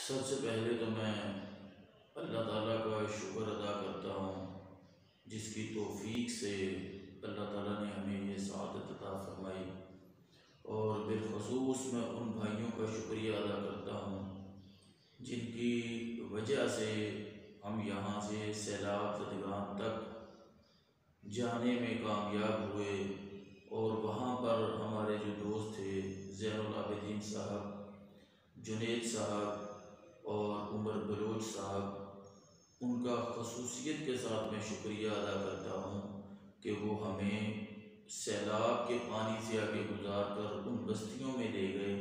सबसे पहले तो मैं अल्लाह ताला का शुक्र अदा करता हूँ जिसकी तौफीक से अल्लाह ताला ने हमें ये सआदत अता फरमाई। और बिलखसूस मैं उन भाइयों का शुक्रिया अदा करता हूँ जिनकी वजह से हम यहाँ से सैलाब ज़दगान तक जाने में कामयाब हुए। और वहाँ पर हमारे जो दोस्त थे ज़ैनुल आबिदीन साहब, जुनैद साहब और उमर बलोच साहब, उनका खसूसियत के साथ मैं शुक्रिया अदा करता हूँ कि वो हमें सैलाब के पानी से आगे गुजार कर उन बस्तियों में ले गए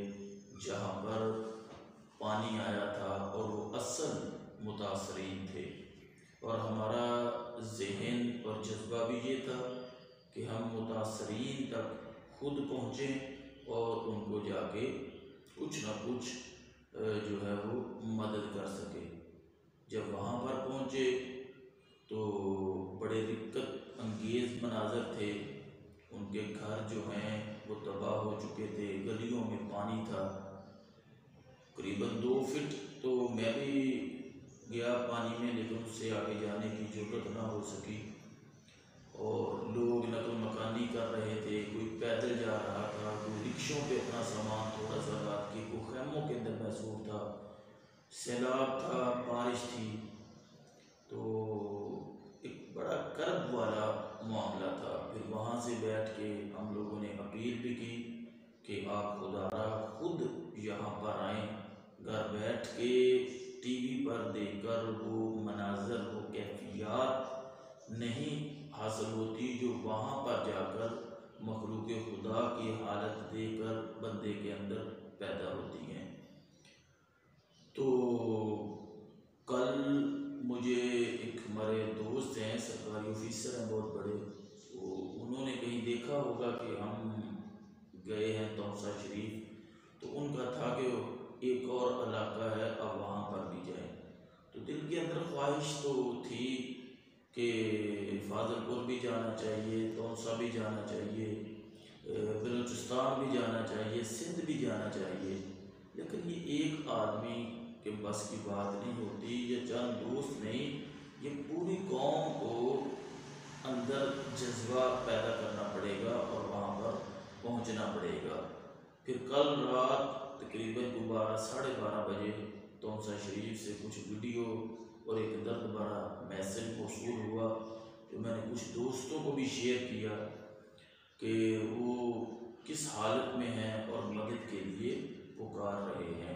जहाँ पर पानी आया था और वो असल मुतासरीन थे। और हमारा जहन और जज्बा भी ये था कि हम मुतासरीन तक खुद पहुँचें और उनको जाके कुछ ना कुछ जो है वो मदद कर सके। जब वहाँ पर पहुँचे तो बड़े दिक्कत अंगेज़ मनाज़र थे। उनके घर जो हैं वो तबाह हो चुके थे, गलियों में पानी था करीबन 2 फीट। तो मैं भी गया पानी में, लेकिन उससे आगे जाने की ज़रूरत ना हो सकी। और लोग नक़ल मकानी कर रहे थे, कोई पैदल जा रहा था, कोई रिक्शों पे अपना सामान थोड़ा सा रात के, कोई खैमों के अंदर महसूस था। सैलाब था, बारिश थी, तो एक बड़ा कर्ब वाला मामला था। फिर वहाँ से बैठ के हम लोगों ने अपील भी की कि आप खुदारा खुद यहाँ पर आएँ। घर बैठ के टीवी पर देखकर वो मनाज़र, वो कैफियत नहीं हासिल होती जो वहाँ पर जाकर मखलूक खुदा की हालत देखकर बंदे के अंदर पैदा होती हैं। तो कल मुझे एक हमारे दोस्त हैं, सरकारी ऑफिसर हैं बहुत बड़े, तो उन्होंने कहीं देखा होगा कि हम गए हैं तौसा शरीफ, तो उनका था कि एक और इलाका है, अब वहाँ पर भी जाएं। तो दिल के अंदर ख्वाहिश तो थी कि फाजिलपुर भी जाना चाहिए, तौसा भी जाना चाहिए, बलूचिस्तान भी जाना चाहिए, सिंध भी जाना चाहिए। लेकिन ये एक आदमी के बस की बात नहीं होती, ये चंद दोस्त नहीं, ये पूरी कौम को अंदर जज्बा पैदा करना पड़ेगा और वहाँ पर पहुँचना पड़ेगा। फिर कल रात तकरीबन 12 साढ़े 12 बजे तौसा शरीफ से कुछ वीडियो और एक दर्द भरा मैसेज मौसूल हुआ, जो मैंने कुछ दोस्तों को भी शेयर किया कि वो किस हालत में हैं और मदद के लिए पुकार रहे हैं।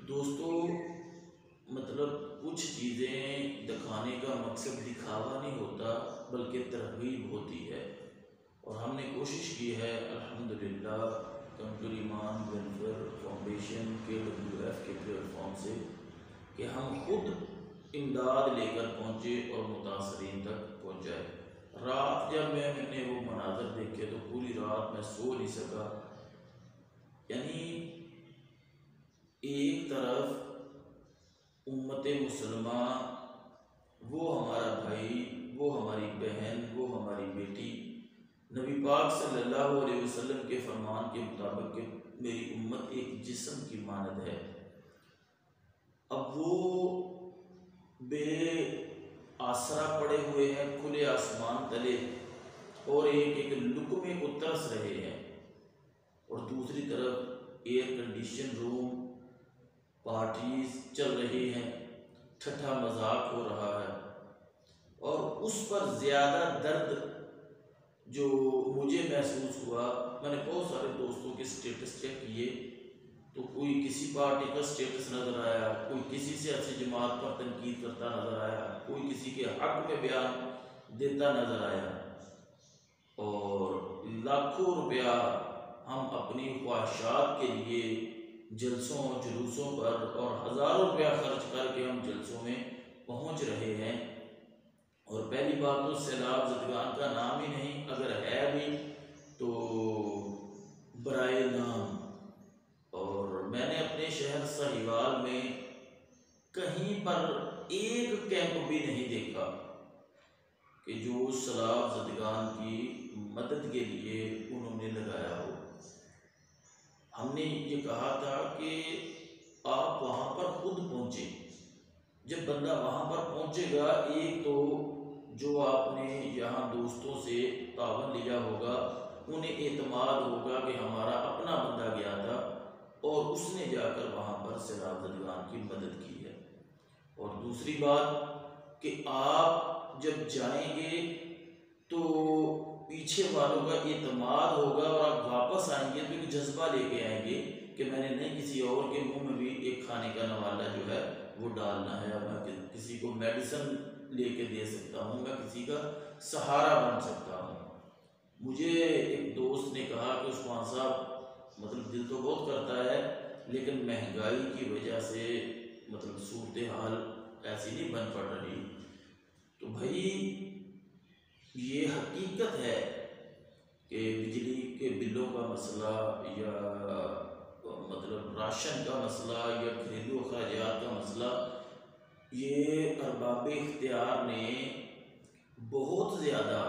दोस्तों, मतलब कुछ चीज़ें दिखाने का मकसद दिखावा नहीं होता बल्कि तरगीब होती है। और हमने कोशिश की है अल्हम्दुलिल्लाह कमजोर ईमान वेलफेयर फाउंडेशन KWF के प्लेटफॉर्म से कि हम खुद इमदाद लेकर पहुँचे और मुतासरीन तक पहुँचाए। रात जब मैंने वो मनाज़र देखे तो पूरी रात मैं सो नहीं सका। यानी एक तरफ उम्मत मुसलमा, वो हमारा भाई, वो हमारी बहन, वो हमारी बेटी, नबी पाक सल्लल्लाहु अलैहि वसल्लम के फरमान के मुताबिक कि मेरी उम्मत एक जिस्म की मानद है। अब वो बे आसरा पड़े हुए हैं खुले आसमान तले और एक एक लुक़मे को तरस रहे हैं, और दूसरी तरफ एयर कंडीशन रूम, पार्टीज चल रही हैं, ठट्ठा मजाक हो रहा है। और उस पर ज़्यादा दर्द जो मुझे महसूस हुआ, मैंने बहुत सारे दोस्तों के स्टेटस चेक किए तो कोई किसी पार्टी का स्टेटस नज़र आया, कोई किसी सियासी जमात पर तनकीद करता नज़र आया, कोई किसी के हक में बयान देता नज़र आया। और लाखों रुपया हम अपनी ख्वाहिशात के लिए जलसों जुलूसों पर और हज़ारों रुपया खर्च करके हम जलसों में पहुंच रहे हैं। और पहली बात तो सैलाब ज़दगान का नाम ही नहीं, अगर है भी तो बराए नाम। और मैंने अपने शहर साहिवाल में कहीं पर एक कैंप भी नहीं देखा कि जो सैलाब ज़दगान की मदद के लिए उन्होंने लगाया हो। हमने ये कहा था कि आप वहाँ पर पहुँचे। जब बंदा वहाँ पर पहुँचेगा, एक तो जो आपने यहाँ दोस्तों से तावन लिया होगा, उन्हें एतमाद होगा कि हमारा अपना बंदा गया था और उसने जाकर वहाँ पर सैलाब ज़दगान की मदद की है। और दूसरी बात कि आप जब जाएंगे तो पीछे वालों का एतमाद होगा और आप वापस आएंगे तो एक जज्बा लेके आएंगे कि मैंने नहीं किसी और के मुंह में भी एक खाने का नवाला जो है वो डालना है, और मैं किसी को मेडिसिन लेके दे सकता हूँ, मैं किसी का सहारा बन सकता हूँ। मुझे एक दोस्त ने कहा कि उस्मान साहब मतलब दिल तो बहुत करता है लेकिन महंगाई की वजह से मतलब सूरत हाल ऐसी नहीं बन पड़ रही। तो भाई ये हकीकत है कि बिजली के बिलों का मसला या मतलब राशन का मसला या घरेलू अखराजात का मसला, ये अरबाब इख्तियार ने बहुत ज़्यादा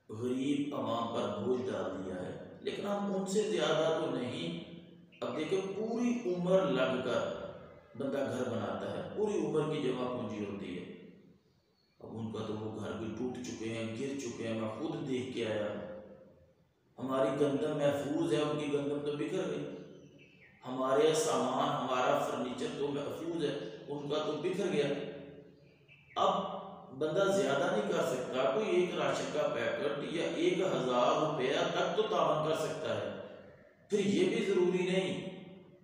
गरीब आवाम पर बोझ डाल दिया है। लेकिन हम उनसे ज़्यादा तो नहीं। अब देखो, पूरी उम्र लगकर बंदा घर बनाता है, पूरी उम्र की जमा पूंजी होती है। अब उनका तो वो घर भी टूट चुके हैं, गिर चुके हैं, मैं खुद देख के आया। हमारी गंदम महफूज है, उनकी गंदम तो बिखर गई। हमारे सामान, हमारा फर्नीचर तो महफूज है, उनका तो बिखर गया। अब बंदा ज्यादा नहीं कर सकता, कोई एक राशन का पैकेट या 1000 रुपया तक तो तावन कर सकता है। फिर ये भी जरूरी नहीं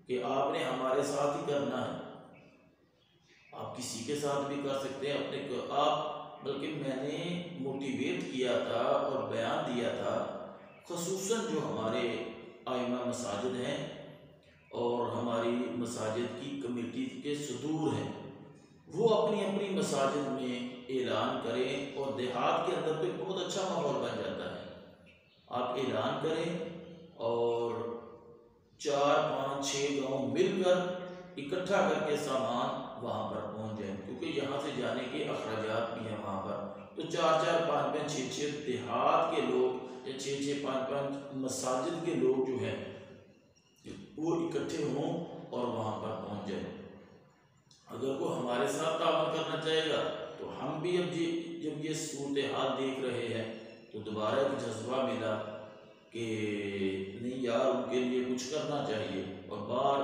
कि आपने हमारे साथ ही करना है, आप किसी के साथ भी कर सकते हैं अपने को आप। बल्कि मैंने मोटिवेट किया था और बयान दिया था, खुसूसन जो हमारे आइमा मसाजिद हैं और हमारी मसाजिद की कमेटी के सदूर हैं, वो अपनी अपनी मसाजिद में ऐलान करें। और देहात के अंदर तो एक बहुत अच्छा माहौल बन जाता है। आप ऐलान करें और 4, 5, 6 गाँव मिलकर इकट्ठा करके सामान वहाँ पर पहुँच जाए, क्योंकि यहाँ से जाने के अखराजात भी हैं वहाँ पर। तो 4, 5, 6 देहात के लोग या 6, 5 मसाजिद के लोग जो हैं वो इकट्ठे हों और वहाँ पर पहुँच जाए। अगर वो हमारे साथ तावन करना चाहेगा तो हम भी अब जब ये सूरत हाल देख रहे हैं तो दोबारा एक जज्बा मिला कि नहीं यार, उनके लिए कुछ करना चाहिए। और बार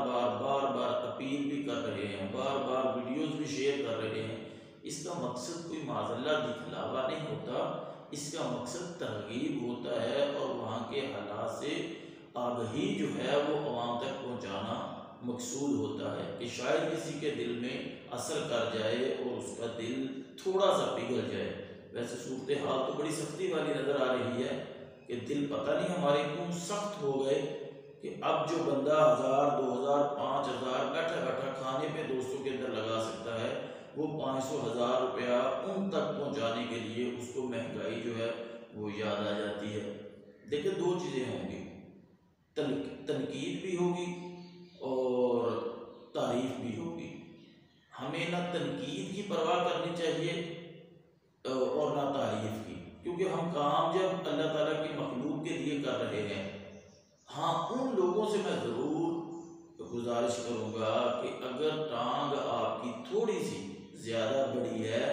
बार अपील भी कर रहे हैं, बार बार वीडियोस भी शेयर कर रहे हैं। इसका मकसद कोई माज़ल्ला दिखलावा नहीं होता, इसका मकसद तरगीब होता है और वहाँ के हालात से आगही जो है वो आवाम तक पहुँचाना मकसूद होता है कि शायद किसी के दिल में असर कर जाए और उसका दिल थोड़ा सा पिघल जाए। वैसे सूरत हाल तो बड़ी सख्ती वाली नज़र आ रही है कि दिल पता नहीं हमारे क्यों सख्त हो गए कि अब जो बंदा 1000, 2000, 5000 बैठा बैठा खाने पे दोस्तों के अंदर लगा सकता है, वो 500, 1000 रुपया उन तक पहुंचाने के लिए उसको महंगाई जो है वो याद आ जाती है। देखिए, 2 चीज़ें होंगी, तनकीद भी होगी और तारीफ भी होगी। हमें ना तनकीद की परवाह करनी चाहिए और ना तारीफ की, क्योंकि हम काम जब अल्लाह ताला की मखलूक के लिए कर रहे हैं। हाँ, उन लोगों से मैं ज़रूर गुजारिश करूँगा कि अगर टांग आपकी थोड़ी सी ज़्यादा बड़ी है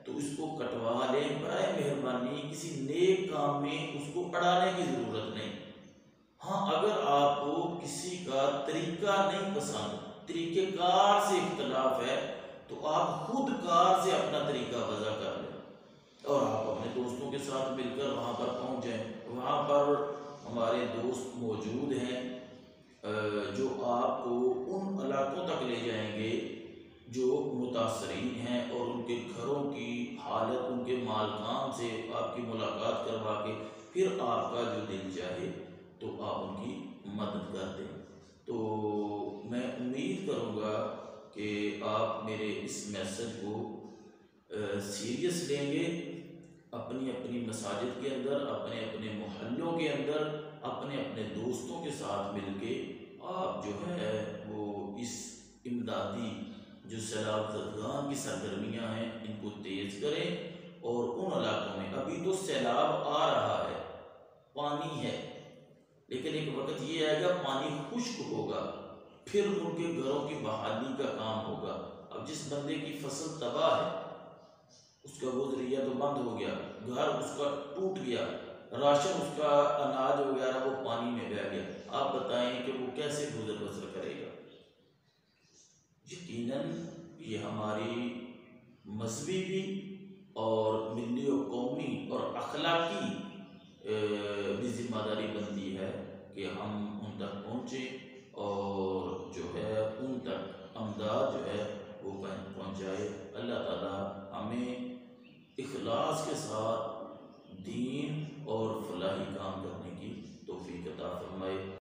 तो इसको कटवा लें, बराए मेहरबानी। किसी नेक काम में उसको अड़ाने की ज़रूरत नहीं। हाँ, अगर आपको किसी का तरीका नहीं पसंद, तरीक़ेकार से इख्तलाफ है, तो आप खुद कार से अपना तरीका वज़ा कर लें और आप अपने दोस्तों के साथ मिलकर वहाँ पर पहुँच जाएं। वहाँ पर हमारे दोस्त मौजूद हैं जो आपको उन इलाकों तक ले जाएंगे जो मुतासरीन हैं और उनके घरों की हालत, उनके मालकान से आपकी मुलाकात करवा के फिर आपका जो दिल चाहे तो आप उनकी मदद कर दें। तो मैं उम्मीद करूँगा कि आप मेरे इस मैसेज को सीरियस लेंगे। अपनी अपनी मसाजिद के अंदर, अपने अपने मोहल्लों के अंदर, अपने अपने दोस्तों के साथ मिलके आप जो है वो इस इमदादी जो सैलाब ज़दगान की सरगर्मियाँ हैं इनको तेज़ करें। और उन इलाकों में अभी तो सैलाब आ रहा है, पानी है, लेकिन एक वक्त ये आएगा पानी खुश्क होगा फिर उनके घरों की बहाली का काम होगा। अब जिस बंदे की फसल तबाह है, उसका गुजरिया तो बंद हो गया, घर उसका टूट गया, राशन उसका अनाज वगैरह वो पानी में बह गया, आप बताएं कि वो कैसे गुजर बसर करेगा। यकीनन ये हमारी मजहबी भी और मिली और कौमी और अखलाकी भी जिम्मेदारी बनती है कि हम उन तक पहुँचें और जो है उन तक अमदाद जो है वो पहुँचाए। अल्लाह ताला हमें इखलास के साथ दीन और फलाही काम करने की तौफीक अता फरमाए।